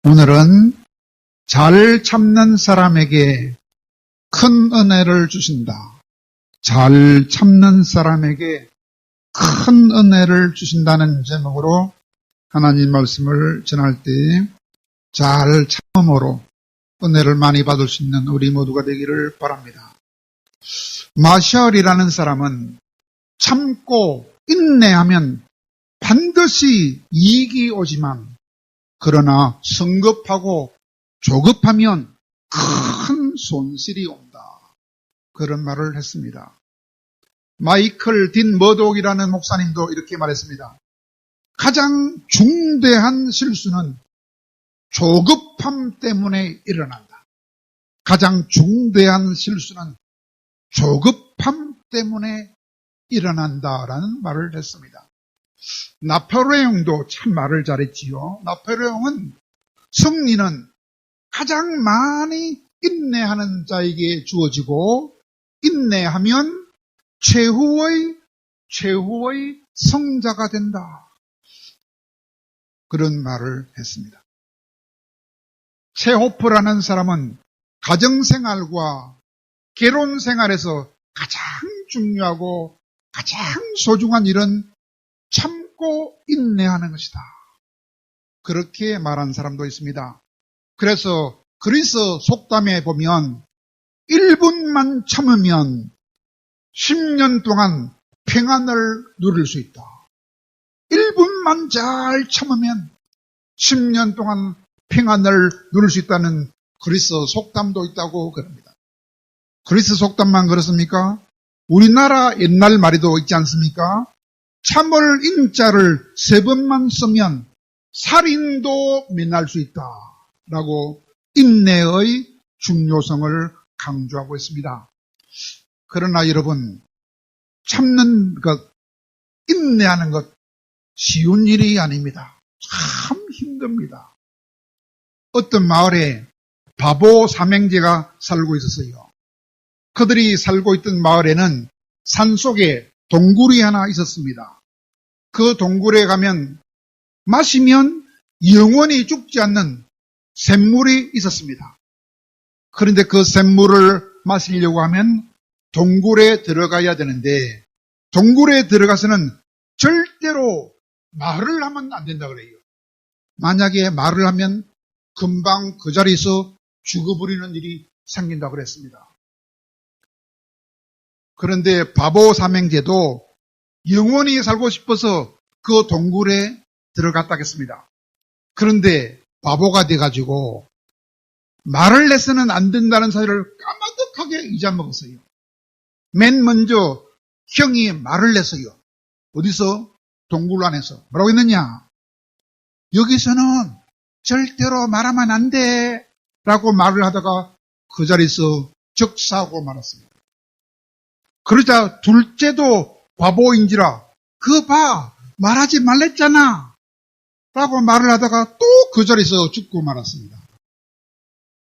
오늘은 잘 참는 사람에게 큰 은혜를 주신다. 잘 참는 사람에게 큰 은혜를 주신다는 제목으로 하나님 말씀을 전할 때 잘 참음으로 은혜를 많이 받을 수 있는 우리 모두가 되기를 바랍니다. 마샬이라는 사람은 참고 인내하면 반드시 이익이 오지만 그러나 성급하고 조급하면 큰 손실이 온다. 그런 말을 했습니다. 마이클 딘 머독이라는 목사님도 이렇게 말했습니다. 가장 중대한 실수는 조급함 때문에 일어난다. 가장 중대한 실수는 조급함 때문에 일어난다라는 말을 했습니다. 나폴레옹도 참 말을 잘했지요. 나폴레옹은 승리는 가장 많이 인내하는 자에게 주어지고 인내하면 최후의 성자가 된다. 그런 말을 했습니다. 체호프라는 사람은 가정생활과 결혼생활에서 가장 중요하고 가장 소중한 일은 참고 인내하는 것이다. 그렇게 말한 사람도 있습니다. 그래서 그리스 속담에 보면 1분만 참으면 10년 동안 평안을 누릴 수 있다. 1분만 잘 참으면 10년 동안 평안을 누릴 수 있다는 그리스 속담도 있다고 그럽니다. 그리스 속담만 그렇습니까? 우리나라 옛날 말에도 있지 않습니까? 참을 인자를 3번만 쓰면 살인도 면할 수 있다. 라고 인내의 중요성을 강조하고 있습니다. 그러나 여러분, 참는 것, 인내하는 것 쉬운 일이 아닙니다. 참 힘듭니다. 어떤 마을에 바보 삼형제가 살고 있었어요. 그들이 살고 있던 마을에는 산속에 동굴이 하나 있었습니다. 그 동굴에 가면 마시면 영원히 죽지 않는 샘물이 있었습니다. 그런데 그 샘물을 마시려고 하면 동굴에 들어가야 되는데 동굴에 들어가서는 절대로 말을 하면 안 된다 그래요. 만약에 말을 하면 금방 그 자리에서 죽어버리는 일이 생긴다고 그랬습니다. 그런데 바보 삼형제도 영원히 살고 싶어서 그 동굴에 들어갔다 했습니다. 그런데 바보가 돼가지고 말을 해서는 안 된다는 사실을 까마득하게 잊어먹었어요. 맨 먼저 형이 말을 했어요. 어디서? 동굴 안에서. 뭐라고 했느냐? 여기서는 절대로 말하면 안 돼 라고 말을 하다가 그 자리에서 적사하고 말았습니다. 그러자 둘째도 바보인지라 그거 봐 말하지 말랬잖아 라고 말을 하다가 또 그 자리에서 죽고 말았습니다.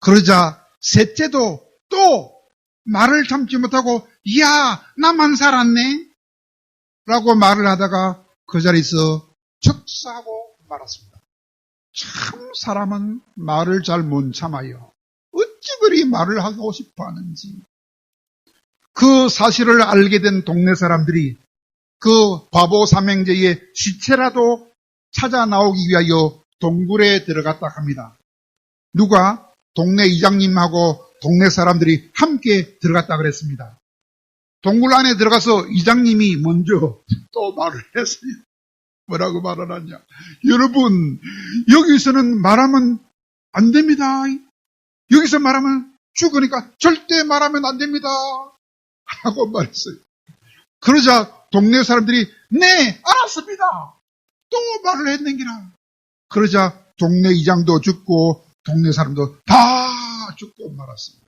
그러자 셋째도 또 말을 참지 못하고 이야 나만 살았네 라고 말을 하다가 그 자리에서 적사하고 말았습니다. 참 사람은 말을 잘 못 참아요. 어찌 그리 말을 하고 싶어 하는지. 그 사실을 알게 된 동네 사람들이 그 바보 삼형제의 시체라도 찾아 나오기 위하여 동굴에 들어갔다 합니다. 누가? 동네 이장님하고 동네 사람들이 함께 들어갔다 그랬습니다. 동굴 안에 들어가서 이장님이 먼저 또 말을 했어요. 뭐라고 말을 하냐? 여러분, 여기서는 말하면 안 됩니다. 여기서 말하면 죽으니까 절대 말하면 안 됩니다. 하고 말했어요. 그러자 동네 사람들이 네, 알았습니다. 또 말을 했는기라. 그러자 동네 이장도 죽고 동네 사람도 다 죽고 말았습니다.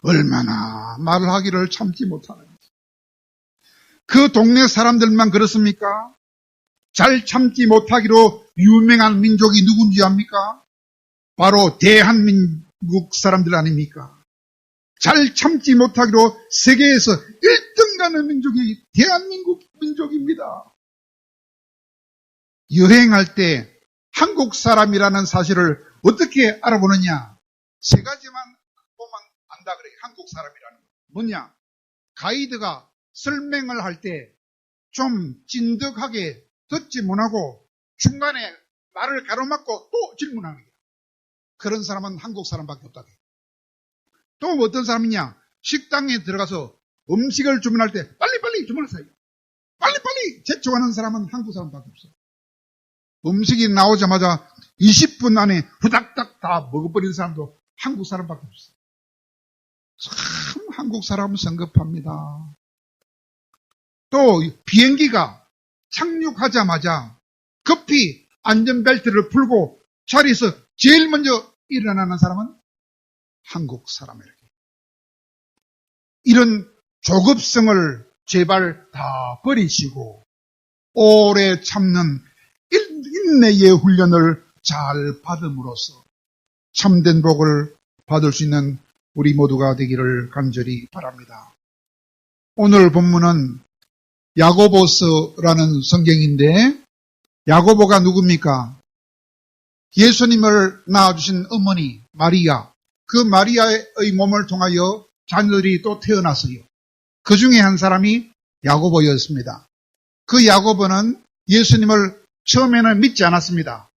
얼마나 말을 하기를 참지 못하는지. 그 동네 사람들만 그렇습니까? 잘 참지 못하기로 유명한 민족이 누군지 압니까? 바로 대한민국 사람들 아닙니까? 잘 참지 못하기로 세계에서 1등가는 민족이 대한민국 민족입니다. 여행할 때 한국 사람이라는 사실을 어떻게 알아보느냐? 세 가지만 보면 안다 그래요. 한국 사람이라는 거. 뭐냐? 가이드가 설명을 할 때 좀 찐득하게 듣지 못하고 중간에 말을 가로막고 또 질문하는 거예요. 그런 사람은 한국 사람밖에 없다. 또 어떤 사람이냐? 식당에 들어가서 음식을 주문할 때 빨리빨리 주문하세요. 빨리빨리 재촉하는 사람은 한국 사람밖에 없어요. 음식이 나오자마자 20분 안에 후닥닥 다 먹어버린 사람도 한국 사람밖에 없어요. 참 한국 사람은 성급합니다. 또 비행기가 착륙하자마자 급히 안전벨트를 풀고 자리에서 제일 먼저 일어나는 사람은 한국 사람이에요. 이런 조급성을 제발 다 버리시고 오래 참는 인내의 훈련을 잘 받음으로써 참된 복을 받을 수 있는 우리 모두가 되기를 간절히 바랍니다. 오늘 본문은 야고보서라는 성경인데 야고보가 누굽니까? 예수님을 낳아주신 어머니 마리아, 그 마리아의 몸을 통하여 자녀들이 또 태어났어요. 그 중에 한 사람이 야고보였습니다. 그 야고보는 예수님을 처음에는 믿지 않았습니다.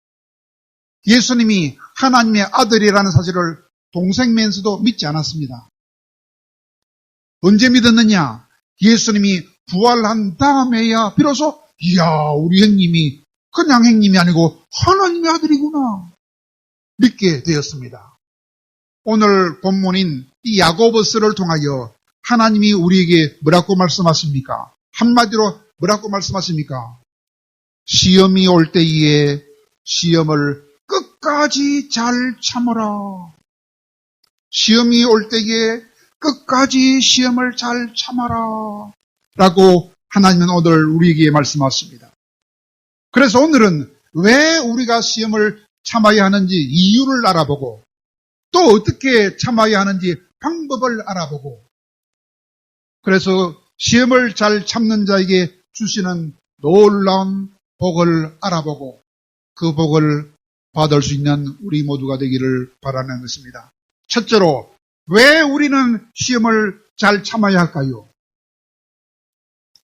예수님이 하나님의 아들이라는 사실을 동생면서도 믿지 않았습니다. 언제 믿었느냐? 예수님이 부활한 다음에야 비로소 이야 우리 형님이 그냥 형님이 아니고 하나님의 아들이구나 믿게 되었습니다. 오늘 본문인 이 야고보서를 통하여 하나님이 우리에게 뭐라고 말씀하십니까? 한마디로 뭐라고 말씀하십니까? 시험이 올 때에 시험을 끝까지 잘 참아라. 시험이 올 때에 끝까지 시험을 잘 참아라. 라고 하나님은 오늘 우리에게 말씀하십니다. 그래서 오늘은 왜 우리가 시험을 참아야 하는지 이유를 알아보고 또 어떻게 참아야 하는지 방법을 알아보고 그래서 시험을 잘 참는 자에게 주시는 놀라운 복을 알아보고 그 복을 받을 수 있는 우리 모두가 되기를 바라는 것입니다. 첫째로 왜 우리는 시험을 잘 참아야 할까요?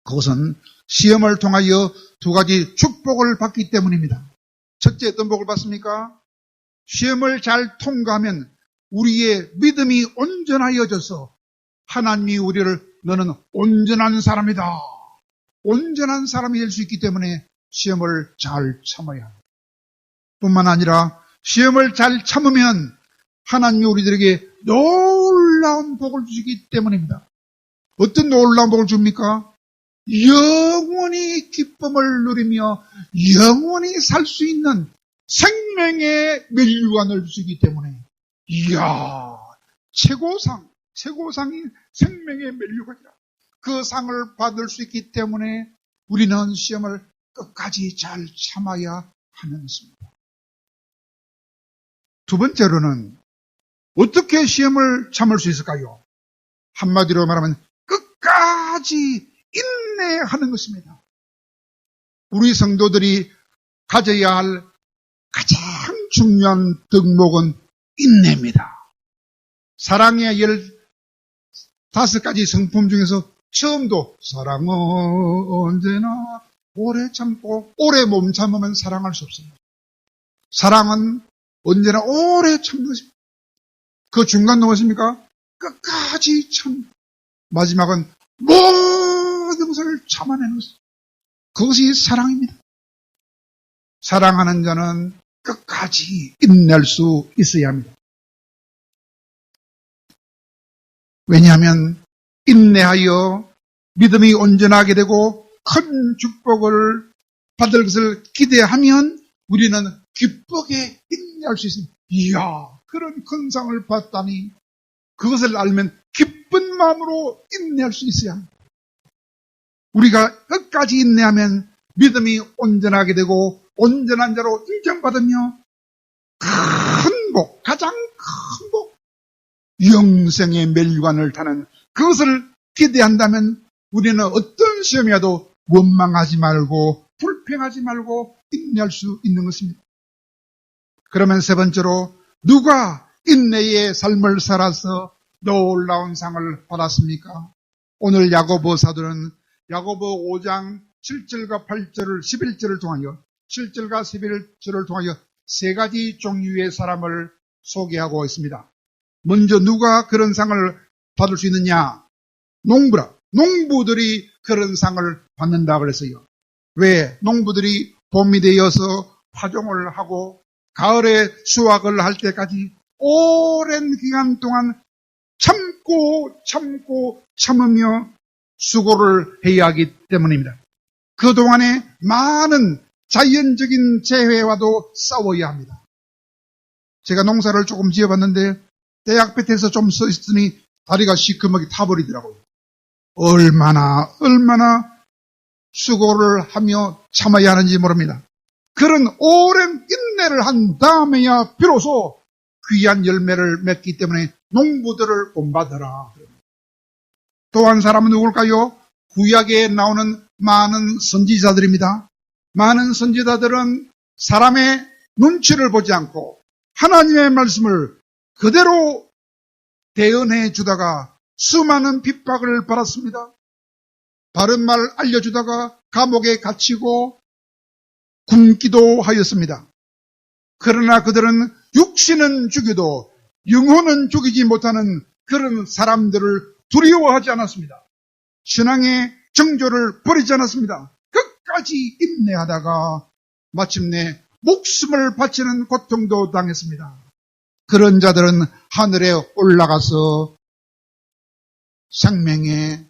그것은 시험을 통하여 두 가지 축복을 받기 때문입니다. 첫째 어떤 복을 받습니까? 시험을 잘 통과하면 우리의 믿음이 온전하여져서 하나님이 우리를 너는 온전한 사람이다. 온전한 사람이 될 수 있기 때문에 시험을 잘 참아야 합니다. 뿐만 아니라 시험을 잘 참으면 하나님이 우리들에게 놀라운 복을 주시기 때문입니다. 어떤 놀라운 복을 줍니까? 영원히 기쁨을 누리며 영원히 살 수 있는 생명의 면류관을 주시기 때문에 이야 최고상이 생명의 면류관이라 그 상을 받을 수 있기 때문에 우리는 시험을 끝까지 잘 참아야 하는 것입니다. 두 번째로는 어떻게 시험을 참을 수 있을까요? 한마디로 말하면 끝까지 인내하는 것입니다. 우리 성도들이 가져야 할 가장 중요한 덕목은 인내입니다. 사랑의 15가지 성품 중에서 처음도 사랑은 언제나 오래 참고 오래 몸 참으면 사랑할 수 없어요. 사랑은 언제나 오래 참는 것입니다. 그 중간도 무엇입니까? 끝까지 참 마지막은 모든 것을 참아내는 것입니다. 그것이 사랑입니다. 사랑하는 자는 끝까지 인내할 수 있어야 합니다. 왜냐하면 인내하여 믿음이 온전하게 되고 큰 축복을 받을 것을 기대하면 우리는 기쁘게 인내할 수 있습니다. 이야, 그런 큰 상을 받다니 그것을 알면 기쁜 마음으로 인내할 수 있어야 합니다. 우리가 끝까지 인내하면 믿음이 온전하게 되고 온전한 자로 인정받으며 큰 복, 가장 큰 복, 영생의 멸관을 타는 그것을 기대한다면 우리는 어떤 시험이라도 원망하지 말고 불평하지 말고 인내할 수 있는 것입니다. 그러면 세 번째로 누가 인내의 삶을 살아서 놀라운 상을 받았습니까? 오늘 야고보 사도는 야고보 5장 7절과 8절을 11절을 통하여 7절과 11절을 통하여 세 가지 종류의 사람을 소개하고 있습니다. 먼저 누가 그런 상을 받을 수 있느냐? 농부들이 그런 상을 받는다 그랬어요. 왜? 농부들이 봄이 되어서 파종을 하고 가을에 수확을 할 때까지 오랜 기간 동안 참으며 수고를 해야 하기 때문입니다. 그동안에 많은 자연적인 재해와도 싸워야 합니다. 제가 농사를 조금 지어봤는데 대학볕에서 좀 서 있으니 다리가 시커멓게 타버리더라고요. 얼마나 수고를 하며 참아야 하는지 모릅니다. 그런 오랜 인내를 한 다음에야 비로소 귀한 열매를 맺기 때문에 농부들을 본받아라. 또 한 사람은 누굴까요? 구약에 나오는 많은 선지자들입니다. 많은 선지자들은 사람의 눈치를 보지 않고 하나님의 말씀을 그대로 대언해 주다가 수많은 핍박을 받았습니다. 바른 말 알려주다가 감옥에 갇히고 굶기도 하였습니다. 그러나 그들은 육신은 죽여도 영혼은 죽이지 못하는 그런 사람들을 두려워하지 않았습니다. 신앙의 정조를 버리지 않았습니다. 끝까지 인내하다가 마침내 목숨을 바치는 고통도 당했습니다. 그런 자들은 하늘에 올라가서 생명의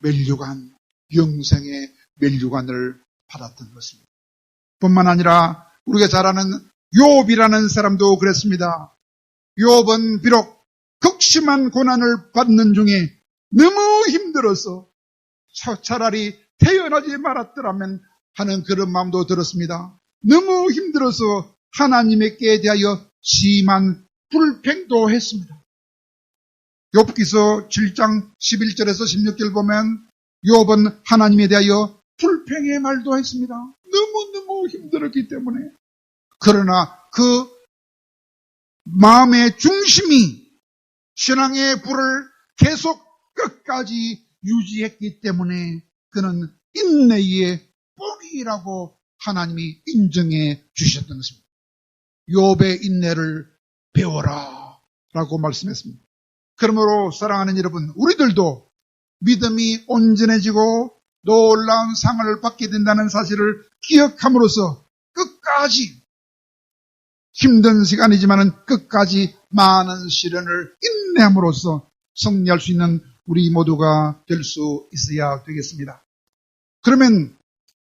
면류관, 영생의 면류관을 받았던 것입니다. 뿐만 아니라 우리가 잘 아는 욥이라는 사람도 그랬습니다. 욥은 비록 극심한 고난을 받는 중에 너무 힘들어서 차라리 태어나지 말았더라면 하는 그런 마음도 들었습니다. 너무 힘들어서 하나님께 대하여 심한 불평도 했습니다. 욥기서 7장 11절에서 16절 보면 욥은 하나님에 대하여 불평의 말도 했습니다. 너무너무 힘들었기 때문에. 그러나 그 마음의 중심이 신앙의 불을 계속 끝까지 유지했기 때문에 그는 인내의 뿌리라고 하나님이 인정해 주셨던 것입니다. 욥의 인내를 배워라 라고 말씀했습니다. 그러므로 사랑하는 여러분, 우리들도 믿음이 온전해지고 놀라운 상을 받게 된다는 사실을 기억함으로써 끝까지 힘든 시간이지만 끝까지 많은 시련을 인내함으로써 승리할 수 있는 우리 모두가 될 수 있어야 되겠습니다. 그러면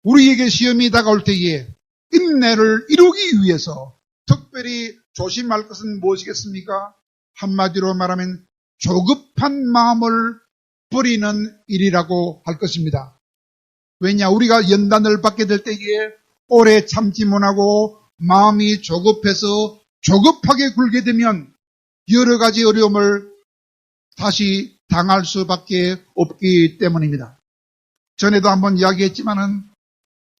우리에게 시험이 다가올 때에 인내를 이루기 위해서 특별히 조심할 것은 무엇이겠습니까? 한마디로 말하면 조급한 마음을 버리는 일이라고 할 것입니다. 왜냐? 우리가 연단을 받게 될 때에 오래 참지 못하고 마음이 조급해서 조급하게 굴게 되면 여러 가지 어려움을 다시 당할 수밖에 없기 때문입니다. 전에도 한번 이야기했지만은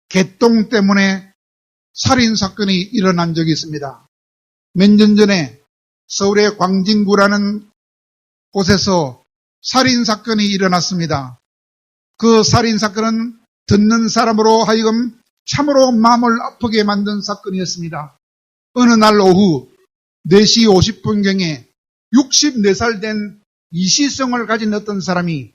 개똥 때문에 살인사건이 일어난 적이 있습니다. 몇 년 전에 서울의 광진구라는 곳에서 살인사건이 일어났습니다. 그 살인사건은 듣는 사람으로 하여금 참으로 마음을 아프게 만든 사건이었습니다. 어느 날 오후 4시 50분경에 64살 된 이시성을 가진 어떤 사람이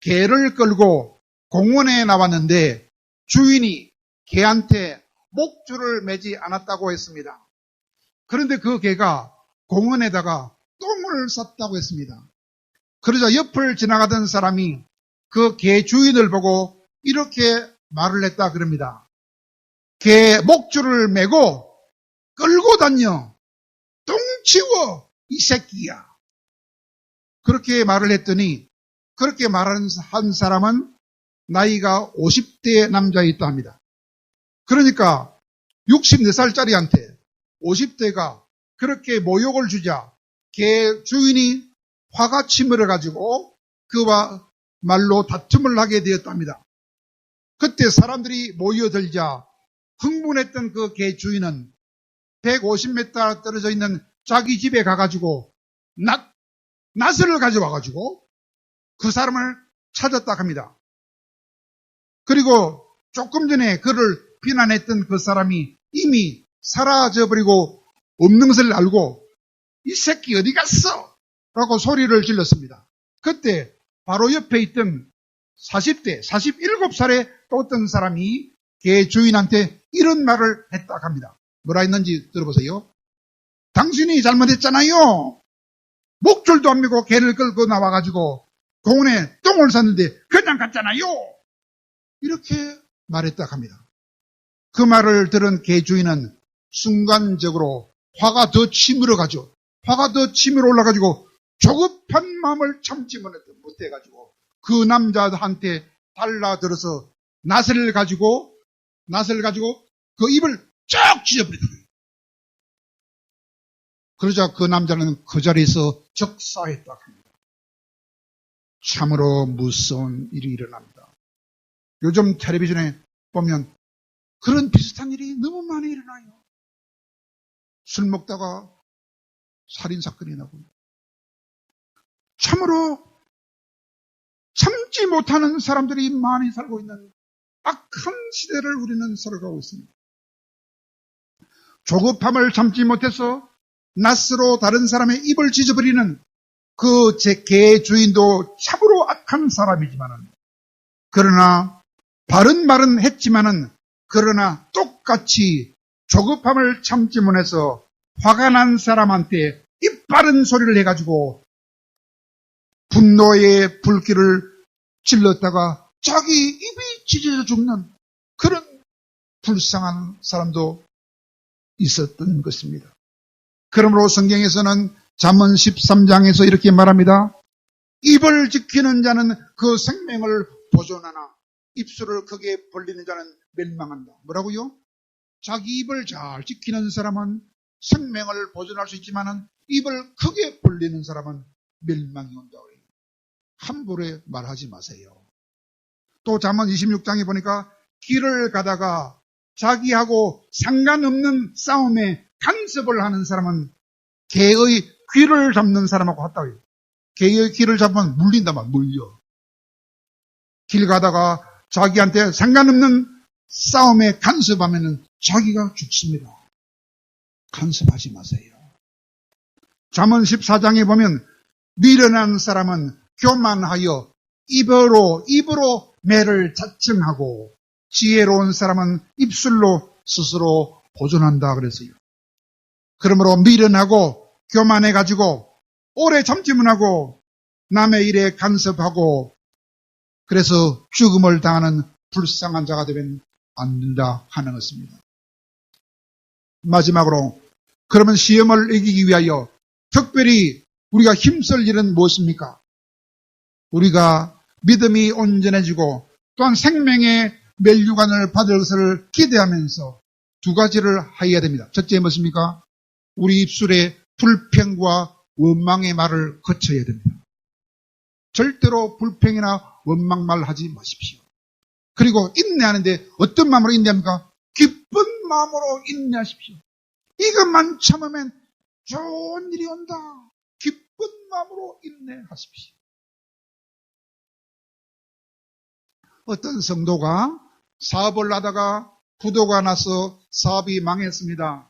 개를 끌고 공원에 나왔는데 주인이 개한테 목줄을 매지 않았다고 했습니다. 그런데 그 개가 공원에다가 똥을 쌌다고 했습니다. 그러자 옆을 지나가던 사람이 그 개 주인을 보고 이렇게 말을 했다 그럽니다. 개 목줄을 매고 끌고 다녀. 똥 치워 이 새끼야. 그렇게 말을 했더니 그렇게 말한 한 사람은 나이가 50대 남자였다 합니다. 그러니까 64살짜리한테 50대가 그렇게 모욕을 주자 개 주인이 화가 치밀어가지고 그와 말로 다툼을 하게 되었답니다. 그때 사람들이 모여들자 흥분했던 그 개 주인은 150m 떨어져 있는 자기 집에 가가지고 낫을 가져와가지고 그 사람을 찾았다 합니다. 그리고 조금 전에 그를 비난했던 그 사람이 이미 사라져버리고 없는 것을 알고 이 새끼 어디 갔어? 라고 소리를 질렀습니다. 그때 바로 옆에 있던 40대, 47살의 또 어떤 사람이 개 주인한테 이런 말을 했다 합니다. 뭐라 했는지 들어보세요. 당신이 잘못했잖아요. 목줄도 안 매고 개를 끌고 나와가지고 공원에 똥을 쌌는데 그냥 갔잖아요. 이렇게 말했다 합니다. 그 말을 들은 개 주인은 순간적으로 화가 더 치밀어가지고 화가 더 치밀어 올라가지고 조급한 마음을 참지 못해가지고 그 남자한테 달라들어서 낫을 가지고 그 입을 쫙 찢어버리더래요. 그러자 그 남자는 그 자리에서 적사했다 합니다. 참으로 무서운 일이 일어납니다. 요즘 텔레비전에 보면 그런 비슷한 일이 너무 많이 일어나요. 술 먹다가 살인사건이 나고 참으로 참지 못하는 사람들이 많이 살고 있는 악한 시대를 우리는 살아가고 있습니다. 조급함을 참지 못해서 낫으로 다른 사람의 입을 찢어버리는 그 제 개 주인도 참으로 악한 사람이지만은 그러나 바른 말은 했지만은 그러나 똑같이 조급함을 참지 못해서 화가 난 사람한테 입 바른 소리를 해가지고 분노의 불길을 질렀다가 자기 입이 찢어져 죽는 그런 불쌍한 사람도 있었던 것입니다. 그러므로 성경에서는 잠언 13장에서 이렇게 말합니다. 입을 지키는 자는 그 생명을 보존하나 입술을 크게 벌리는 자는 멸망한다. 뭐라고요? 자기 입을 잘 지키는 사람은 생명을 보존할 수 있지만 입을 크게 벌리는 사람은 멸망이 온다. 함부로 말하지 마세요. 또 잠언 26장에 보니까 길을 가다가 자기하고 상관없는 싸움에 간섭을 하는 사람은 개의 귀를 잡는 사람하고 같다고 해요. 개의 귀를 잡으면 물린다만 물려. 길 가다가 자기한테 상관없는 싸움에 간섭하면 자기가 죽습니다. 간섭하지 마세요. 잠언 14장에 보면 미련한 사람은 교만하여 입으로 매를 자청하고 지혜로운 사람은 입술로 스스로 보존한다 그랬어요. 그러므로 미련하고 교만해가지고 오래 참지 못하고 남의 일에 간섭하고 그래서 죽음을 당하는 불쌍한 자가 되면 안 된다 하는 것입니다. 마지막으로 그러면 시험을 이기기 위하여 특별히 우리가 힘쓸 일은 무엇입니까? 우리가 믿음이 온전해지고 또한 생명의 멸류관을 받을 것을 기대하면서 두 가지를 해야 됩니다. 첫째 무엇입니까? 우리 입술에 불평과 원망의 말을 거쳐야 됩니다. 절대로 불평이나 원망말 하지 마십시오. 그리고 인내하는데 어떤 마음으로 인내합니까? 기쁜 마음으로 인내하십시오. 이것만 참으면 좋은 일이 온다. 기쁜 마음으로 인내하십시오. 어떤 성도가 사업을 하다가 부도가 나서 사업이 망했습니다.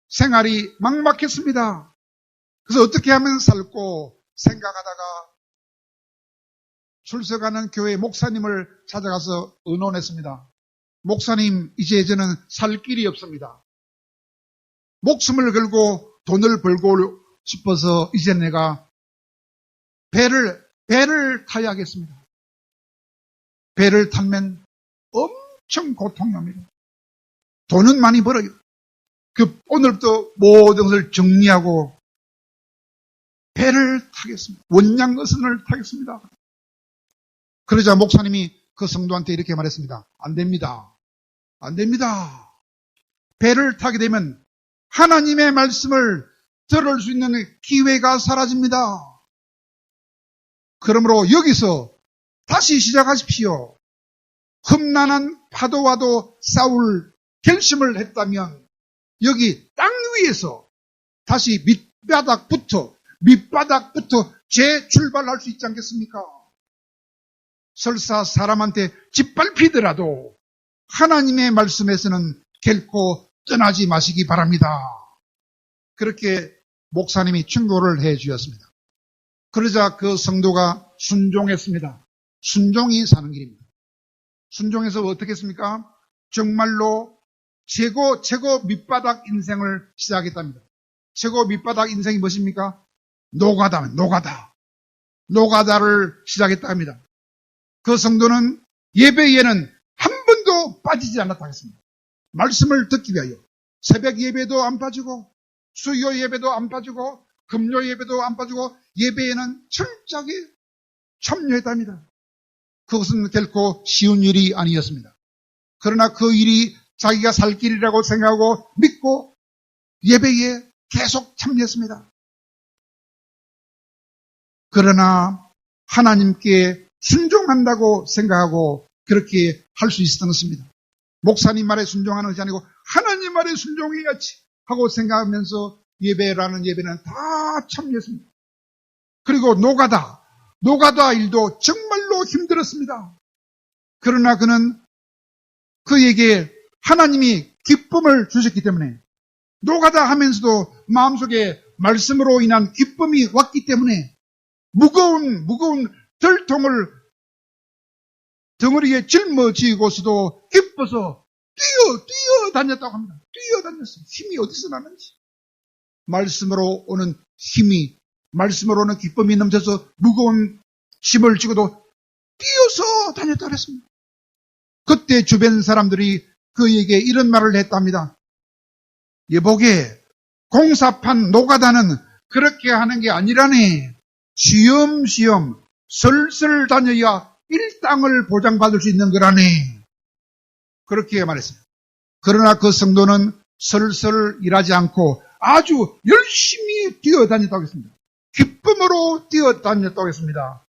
생활이 막막했습니다. 그래서 어떻게 하면 살고 생각하다가 출석하는 교회 목사님을 찾아가서 의논했습니다. 목사님, 이제 저는 살 길이 없습니다. 목숨을 걸고 돈을 벌고 싶어서 이제 내가 배를 타야겠습니다. 배를 타면 엄청 고통납니다. 돈은 많이 벌어요. 오늘부터 모든 것을 정리하고 배를 타겠습니다. 원양어선을 타겠습니다. 그러자 목사님이 그 성도한테 이렇게 말했습니다. 안 됩니다. 안 됩니다. 배를 타게 되면 하나님의 말씀을 들을 수 있는 기회가 사라집니다. 그러므로 여기서 다시 시작하십시오. 험난한 파도와도 싸울 결심을 했다면 여기 땅 위에서 다시 밑바닥부터 재출발할 수 있지 않겠습니까? 설사 사람한테 짓밟히더라도 하나님의 말씀에서는 결코 떠나지 마시기 바랍니다. 그렇게 목사님이 충고를 해 주셨습니다. 그러자 그 성도가 순종했습니다. 순종이 사는 길입니다. 순종해서 어떻게 했습니까? 정말로 최고 밑바닥 인생을 시작했답니다. 최고 밑바닥 인생이 무엇입니까? 노가다를 시작했다 합니다. 그 성도는 예배에는 한 번도 빠지지 않았다 했습니다. 말씀을 듣기 위하여 새벽 예배도 안 빠지고 수요 예배도 안 빠지고 금요 예배도 안 빠지고 예배에는 철저하게 참여했답니다. 그것은 결코 쉬운 일이 아니었습니다. 그러나 그 일이 자기가 살 길이라고 생각하고 믿고 예배에 계속 참여했습니다. 그러나 하나님께 순종한다고 생각하고 그렇게 할 수 있었던 것입니다. 목사님 말에 순종하는 것이 아니고 하나님 말에 순종해야지 하고 생각하면서 예배라는 예배는 다 참여했습니다. 그리고 노가다 일도 정말로 힘들었습니다. 그러나 그는 그에게 하나님이 기쁨을 주셨기 때문에 노가다 하면서도 마음속에 말씀으로 인한 기쁨이 왔기 때문에 무거운 들통을 덩어리에 짊어지고서도 기뻐서 뛰어다녔다고 합니다. 뛰어다녔어요. 힘이 어디서 나는지. 말씀으로 오는 힘이, 말씀으로 오는 기쁨이 넘쳐서 무거운 짐을 지고도 뛰어서 다녔다고 그랬습니다. 그때 주변 사람들이 그에게 이런 말을 했답니다. 여보게, 공사판 노가다는 그렇게 하는 게 아니라네. 쉬엄쉬엄 슬슬 다녀야 일당을 보장받을 수 있는 거라네. 그렇게 말했어요. 그러나 그 성도는 슬슬 일하지 않고 아주 열심히 뛰어다녔다고 했습니다. 기쁨으로 뛰어다녔다고 했습니다.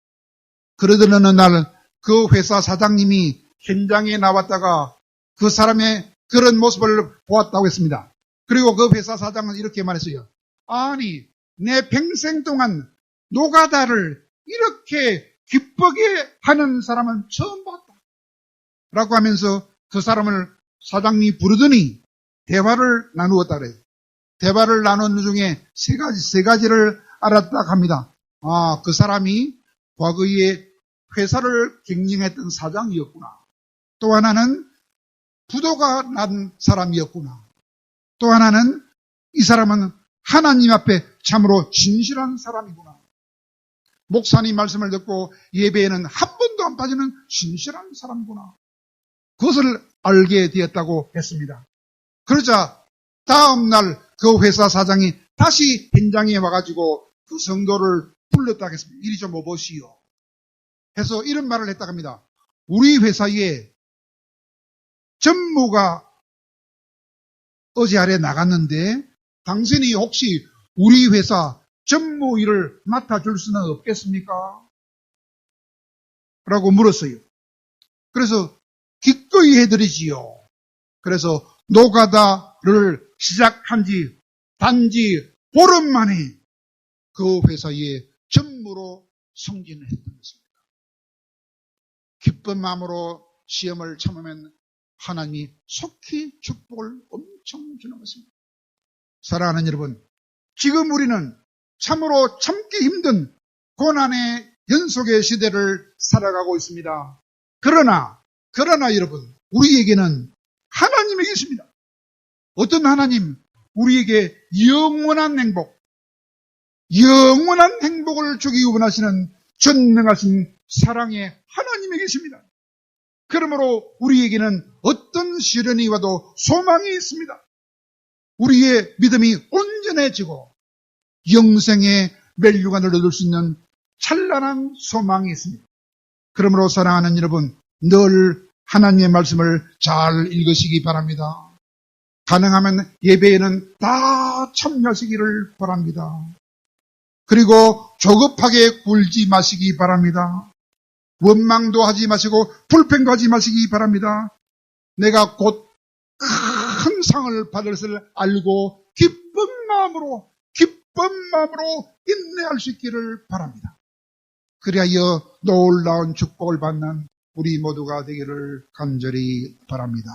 그러던 어느 날 그 회사 사장님이 현장에 나왔다가 그 사람의 그런 모습을 보았다고 했습니다. 그리고 그 회사 사장은 이렇게 말했어요. 아니, 내 평생 동안 노가다를 이렇게 기쁘게 하는 사람은 처음 봤다. 라고 하면서 그 사람을 사장님이 부르더니 대화를 나누었다 그래요. 대화를 나누는 중에 세 가지를 알았다 합니다. 그 사람이 과거에 회사를 경영했던 사장이었구나. 또 하나는 부도가 난 사람이었구나. 또 하나는 이 사람은 하나님 앞에 참으로 진실한 사람이구나. 목사님 말씀을 듣고 예배에는 한 번도 안 빠지는 진실한 사람이구나. 그것을 알게 되었다고 했습니다. 그러자 다음 날 그 회사 사장이 다시 현장에 와가지고 그 성도를 불렀다고 했습니다. 이리 좀 오보시오. 해서 이런 말을 했다고 합니다. 우리 회사에 전무가 어제 아래 나갔는데 당신이 혹시 우리 회사 전무 일을 맡아줄 수는 없겠습니까? 라고 물었어요. 그래서 기꺼이 해드리지요. 그래서 노가다를 시작한 지 단지 보름 만에 그 회사에 전무로 승진을 했던 것입니다. 기쁜 마음으로 시험을 참으면 하나님이 속히 축복을 엄청 주는 것입니다. 사랑하는 여러분, 지금 우리는 참으로 참기 힘든 고난의 연속의 시대를 살아가고 있습니다. 그러나 여러분, 우리에게는 하나님이 계십니다. 어떤 하나님? 우리에게 영원한 행복을 주기 원하시는 전능하신 사랑의 하나님이 계십니다. 그러므로 우리에게는 어떤 시련이 와도 소망이 있습니다. 우리의 믿음이 온전해지고 영생의 멸류관을 얻을 수 있는 찬란한 소망이 있습니다. 그러므로 사랑하는 여러분, 늘 하나님의 말씀을 잘 읽으시기 바랍니다. 가능하면 예배에는 다 참여하시기를 바랍니다. 그리고 조급하게 굴지 마시기 바랍니다. 원망도 하지 마시고 불평도 하지 마시기 바랍니다. 내가 곧 큰 상을 받을 것을 알고 기쁜 마음으로 인내할 수 있기를 바랍니다. 그리하여 놀라운 축복을 받는 우리 모두가 되기를 간절히 바랍니다.